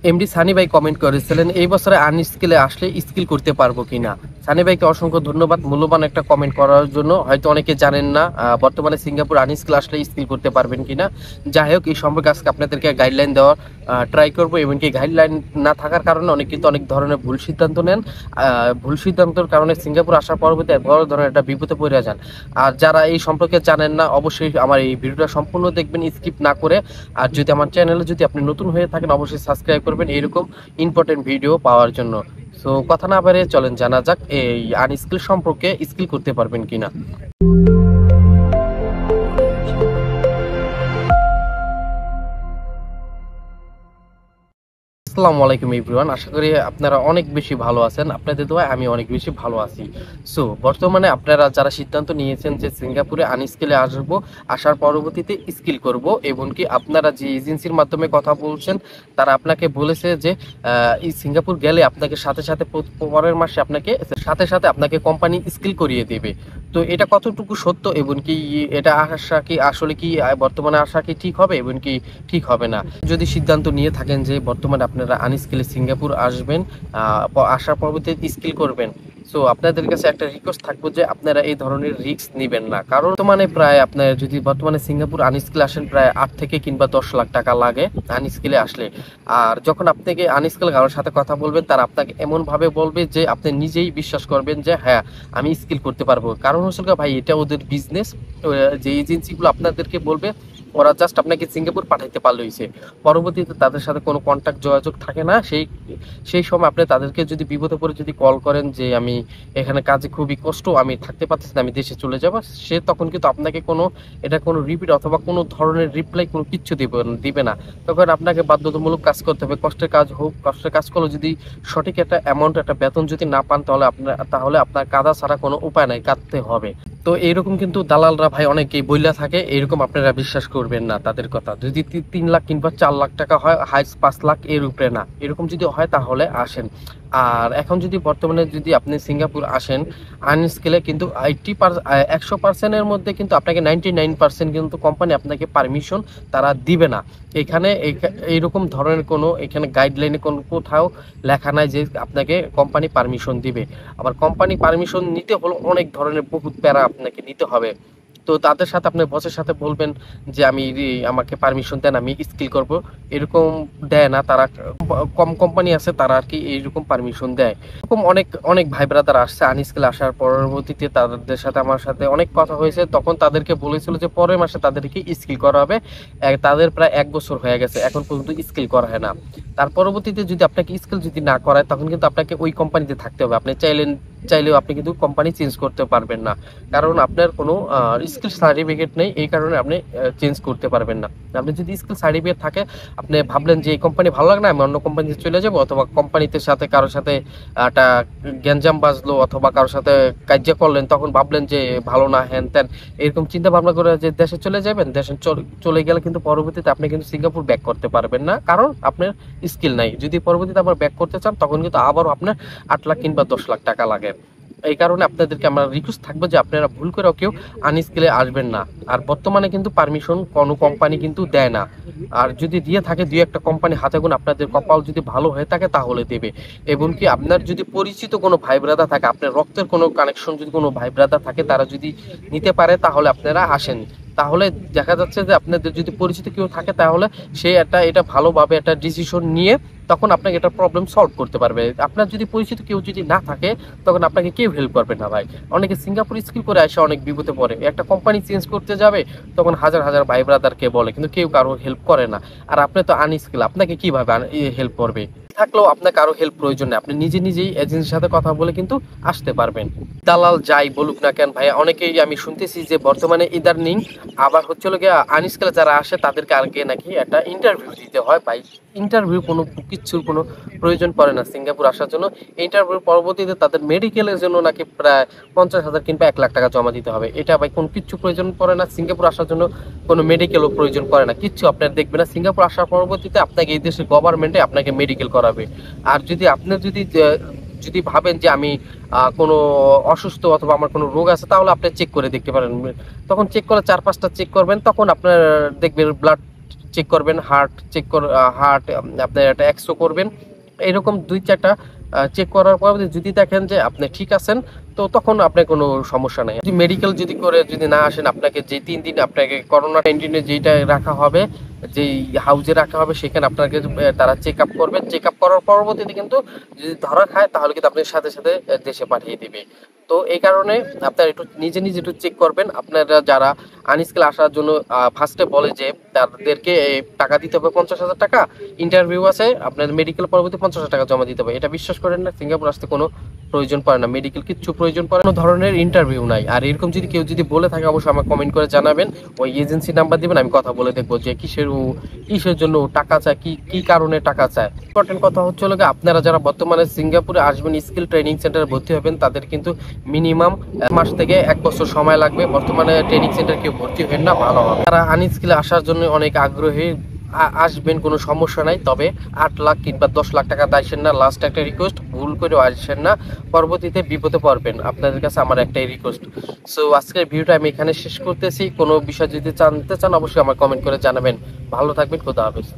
MD Sunny ভাই comment করেছিলেন এই বছরে আনস্কিলে আসলে স্কিল করতে পারবো কিনা। সানি ভাইকে অসংখ্য ধন্যবাদ মূল্যবান একটা কমেন্ট করার জন্য। হয়তো অনেকে জানেন না বর্তমানে সিঙ্গাপুর আনস্কিল আসলে স্কিল করতে পারবেন কিনা। যাই হোক, এই সম্পর্কে আজকে আপনাদেরকে গাইডলাইন দেওয়ার ট্রাই করবো। এমনকি গাইডলাইন না থাকার কারণে অনেক কিন্তু অনেক ধরনের ভুল সিদ্ধান্ত নেন। ভুল সিদ্ধান্তের কারণে সিঙ্গাপুর আসার পরবর্তী বড় ধরনের একটা বিপদে পড়ে যান। আর যারা এই সম্পর্কে জানেন না, অবশ্যই আমার এই ভিডিওটা সম্পূর্ণ দেখবেন স্কিপ না করে। আর যদি আমার চ্যানেলে যদি আপনি নতুন হয়ে থাকেন, অবশ্যই সাবস্ক্রাইব করবেন এরকম ইম্পর্টেন্ট ভিডিও পাওয়ার জন্য। সো কথা না বাড়িয়ে চলেন জানা যাক এই আনস্কিল সম্পর্কে স্কিল করতে পারবেন কিনা। আসসালামু আলাইকুম এভরিওয়ান, আশা করি আপনারা অনেক বেশি ভালো আছেন। আপনাদের দোয়ায় আমি অনেক বেশি ভালো আছি। সো বর্তমানে আপনারা যারা সিদ্ধান্ত নিয়েছেন যে সিঙ্গাপুরে আনস্কিলে আসবো, আসার পরবর্তীতে স্কিল করব, এবং কি আপনারা যে এজেন্সির মাধ্যমে কথা বলছেন তারা আপনাকে বলেছে যে এই সিঙ্গাপুর গেলে আপনাকে সাথে সাথে পরের মাসে আপনাকে কোম্পানি স্কিল করিয়ে দেবে। তো এটা কতটুকু সত্য, এবং কি এটা আশা কি আসলে কি বর্তমানে আশা কি ঠিক হবে এবং কি ঠিক হবে না। যদি সিদ্ধান্ত নিয়ে থাকেন যে বর্তমানে আপনারা আনস্কিলে সিঙ্গাপুর আসবেন, আসার পরবর্তীতে স্কিল করবেন, সো আপনাদের কাছে একটা রিকোয়েস্ট থাকবো যে আপনারা এই ধরনের রিস্ক নেবেন না। কারণ বর্তমানে প্রায় আপনার যদি বর্তমানে সিঙ্গাপুর আনস্কিলে আসেন প্রায় 8 থেকে কিংবা 10 লাখ টাকা লাগে আনস্কিলে আসলে। আর যখন আপনাকে আনস্কিল কারোর সাথে কথা বলবেন, তারা আপনাকে এমন ভাবে বলবে যে আপনি নিজেই বিশ্বাস করবেন যে হ্যাঁ আমি স্কিল করতে পারবো। কারণ হচ্ছে ভাই এটা ওদের বিজনেস। যে এজেন্সিগুলো আপনাদেরকে বলবে ওরা জাস্ট আপনাকে সিঙ্গাপুর পাঠাইতে পারলে হয়েছে, পরবর্তীতে তাদের সাথে কোনো কন্ট্যাক্ট যোগাযোগ থাকে না। সেই সময় আপনি তাদেরকে যদি বিপদে পড়ে যদি কল করেন যে আমি এখানে কাজে খুবই কষ্ট, আমি থাকতে পারতেছি না, আমি দেশে চলে যাব, সে তখন কিন্তু আপনাকে কোনো রিপিট অথবা কোনো ধরনের রিপ্লাই কোনো কিচ্ছু দিবে না। তখন আপনাকে বাধ্যতামূলক কাজ করতে হবে, কষ্টের কাজ হোক, কষ্টের কাজ করলে যদি সঠিক একটা অ্যামাউন্ট একটা বেতন যদি না পান তাহলে আপনার কাদা ছাড়া কোনো উপায় নাই, কাঁদতে হবে। তো এইরকম কিন্তু দালালরা ভাই অনেকেই বইলা থাকে, এরকম আপনারা বিশ্বাস করবেন না তাদের কথা। যদি 3 লাখ কিংবা 4 লাখ টাকা হয়, হাইস্ট 5 লাখ এর উপরে না, এরকম যদি হয় তাহলে আসেন। আর এখন যদি বর্তমানে যদি আপনি সিঙ্গাপুর আসেন আনস্কিলে, কিন্তু 100%-এর মধ্যে কিন্তু আপনাকে 99% কিন্তু কোম্পানি আপনাকে পারমিশন তারা দিবে না। এখানে এইরকম ধরনের কোনো এখানে গাইডলাইনে কোনো কোথাও লেখা নাই যে আপনাকে কোম্পানি পারমিশন দিবে। আবার কোম্পানি পারমিশন নিতে হলে অনেক ধরনের বহুত প্যারা আপনাকে নিতে হবে। তো তাদের সাথে আপনার বসের সাথে বলবেন যে আমাকে পারমিশন দেন, আমি স্কিল করব, এরকম দেয় না তারা। কম কোম্পানি আছে তারা আর কি এইরকম পারমিশন দেয়। এরকম অনেক অনেক ভাই ব্রাদার আসছে আনস্কিল আসার পরবর্তীতে তাদের সাথে আমার সাথে অনেক কথা হয়েছে, তখন তাদেরকে বলেছিল যে পরের মাসে তাদেরকে স্কিল করা হবে। তাদের প্রায় 1 বছর হয়ে গেছে, এখন পর্যন্ত স্কিল করা হয় না। তার পরবর্তীতে যদি আপনাকে স্কিল যদি না করায়, তখন কিন্তু আপনাকে ওই কোম্পানিতে থাকতে হবে। আপনি চাইলেও আপনি কিন্তু কোম্পানি চেঞ্জ করতে পারবেন না, কারণ আপনার কোনো স্কিল সার্টিফিকেট নেই, এই কারণে আপনি চেঞ্জ করতে পারবেন না। আপনি যদি স্কিল সার্টিফিকেট থাকে, আপনি ভাবলেন যে এই কোম্পানি ভালো লাগে না, আমি অন্য কোম্পানিতে চলে যাব, অথবা কোম্পানিতে সাথে কারোর সাথে একটা গ্যাঞ্জাম বাজলো অথবা কারোর সাথে কার্য করলেন, তখন ভাবলেন যে ভালো না হ্যান ত্যান, এরকম চিন্তা ভাবনা করে যে দেশে চলে যাবেন। দেশে চলে গেলে কিন্তু পরবর্তীতে আপনি কিন্তু সিঙ্গাপুর ব্যাক করতে পারবেন না, কারণ আপনার স্কিল নাই। যদি পরবর্তীতে আবার ব্যাক করতে চান, তখন কিন্তু আবারও আপনার 8 লাখ কিংবা 10 লাখ টাকা লাগে। এই কারণে আপনাদেরকে আমরা রিকোয়েস্ট থাকবে যে আপনারা ভুল করেও কেউ আনস্কিলে আসবেন না। আর বর্তমানে কিন্তু পারমিশন কোনো কোম্পানি কিন্তু দেয় না। আর যদি দিয়ে থাকে 2-1টা কোম্পানি হাতে গুণ, আপনাদের কপাল যদি ভালো হয়ে থাকে তাহলে দেবে। এবং কি আপনার যদি পরিচিত কোনো ভাই ব্রাদার থাকে, আপনার রক্তের কোনো কানেকশন যদি কোনো ভাই ব্রাদার থাকে, তারা যদি নিতে পারে তাহলে আপনারা আসেন। তাহলে দেখা যাচ্ছে যে আপনাদের যদি পরিচিত কেউ থাকে, তাহলে সে এটা ভালোভাবে একটা ডিসিশন নিয়ে তখন আপনাকে এটা প্রবলেম সলভ করতে পারবে। আপনার যদি পরিচিত কেউ যদি না থাকে, তখন আপনাকে কেউ হেল্প করবে না ভাই। অনেকে সিঙ্গাপুর স্কিল করে আসে অনেক বিপদে পড়ে, একটা কোম্পানি চেঞ্জ করতে যাবে, তখন হাজার হাজার ভাই ব্রাদারকে বলে, কিন্তু কেউ কারো হেল্প করে না। আর আপনি তো আনস্কিল, আপনাকে কিভাবে হেল্প করবে? থাকলেও আপনার কারো হেল্প প্রয়োজন নেই, আপনি নিজেই এজেন্সির সাথে কথা বলে কিন্তু আসতে পারবেন। দালাল যাই বলুক না কেন ভাই, অনেকেই আমি শুনতেছি যে বর্তমানে ইদানিং আবার হচ্ছিল গিয়ে আনস্কিলে যারা আসে তাদেরকে আগে নাকি একটা ইন্টারভিউ দিতে হয় ভাই। ইন্টারভিউ কোনো কিচ্ছুর কোনো প্রয়োজন পড়ে না সিঙ্গাপুর আসার জন্য। ইন্টারভিউ পরবর্তীতে তাদের মেডিকেলের জন্য নাকি প্রায় 50,000 কিংবা 1 লাখ টাকা জমা দিতে হবে। এটা ভাই কোনো কিচ্ছু প্রয়োজন পড়ে না। সিঙ্গাপুর আসার জন্য কোনো মেডিকেলও প্রয়োজন পড়ে না, কিচ্ছু আপনার দেখবে না। সিঙ্গাপুর আসার পরবর্তীতে আপনাকে এই দেশের গভর্নমেন্টে আপনাকে মেডিকেল করাবে। আর যদি আপনি যদি ভাবেন যে আমি কোনো অসুস্থ অথবা আমার কোনো রোগ আছে, তাহলে আপনি চেক করে দেখতে পারেন। তখন চেক করে 4-5টা চেক করবেন, তখন আপনার দেখবেন ব্লাড চেক করবেন, হার্ট আপনার একটা এক্সো করবেন, এরকম 2-4টা চেক করার পর যদি দেখেন যে আপনি ঠিক আছেন, তো তখন আপনার কোনো সমস্যা নেই। যদি মেডিকেল করে যদি না আসেন, আপনাকে যে 3 দিন আপনাকে কোয়ারেন্টাইনে যেটা রাখা হবে, যেই হাউজে রাখা হবে, সেখানে আপনাকে তারা চেক আপ করবে। চেক আপ করার পরবর্তীতে কিন্তু যদি ধরা খায়, তাহলে কিন্তু আপনার সাথে সাথে দেশে পাঠিয়ে দিবে। তো এই কারণে আপনারা একটু নিজে নিজে একটু চেক করবেন। আপনারা যারা আনস্কিল আসার জন্য ফার্স্টে বলে যে তাদেরকে টাকা দিতে হবে 50,000 টাকা, ইন্টারভিউ আছে, আপনার মেডিকেল পরবর্তী 50,000 টাকা জমা দিতে হবে, এটা বিশ্বাস করেন না। সিঙ্গাপুর আসতে কোনো প্রয়োজন পড়ে না, মেডিকেল কিচ্ছু প্রয়োজন পড়ে না, কোনো ধরনের ইন্টারভিউ নাই। আর এরকম যদি কেউ বলে থাকে, অবশ্যই আমাকে কমেন্ট করে জানাবেন, ওই এজেন্সি নাম্বার দিবেন, আমি কথা বলে দেখবো যে কিসের জন্য টাকা চায়, কি কারণে টাকা চায়। ইম্পর্টেন্ট কথা হচ্ছে হলো, আপনারা যারা বর্তমানে সিঙ্গাপুরে আসবেন, স্কিল ট্রেনিং সেন্টারে ভর্তি হবেন, তাদের কিন্তু মিনিমাম মাস থেকে 1 বছর সময় লাগবে। বর্তমানে ট্রেনিং সেন্টার কেউ ভর্তি হবেন না, ভালো হবে। তারা আনস্কিলে আসার জন্য অনেক আগ্রহী, আসবেন, কোনো সমস্যা নাই। তবে 8 লাখ কিংবা 10 লাখ টাকা দাইছেন না। লাস্ট একটা রিকোয়েস্ট, ভুল করে আসেন না, পরবর্তীতে বিপদে পড়বেন। আপনাদের কাছে আমার একটাই রিকোয়েস্ট। সো আজকের ভিডিওটা আমি এখানে শেষ করতেছি। কোনো বিষয় যদি জানতে চান, অবশ্যই আমার কমেন্ট করে জানাবেন। ভালো থাকবেন, খোদা হাফেজ।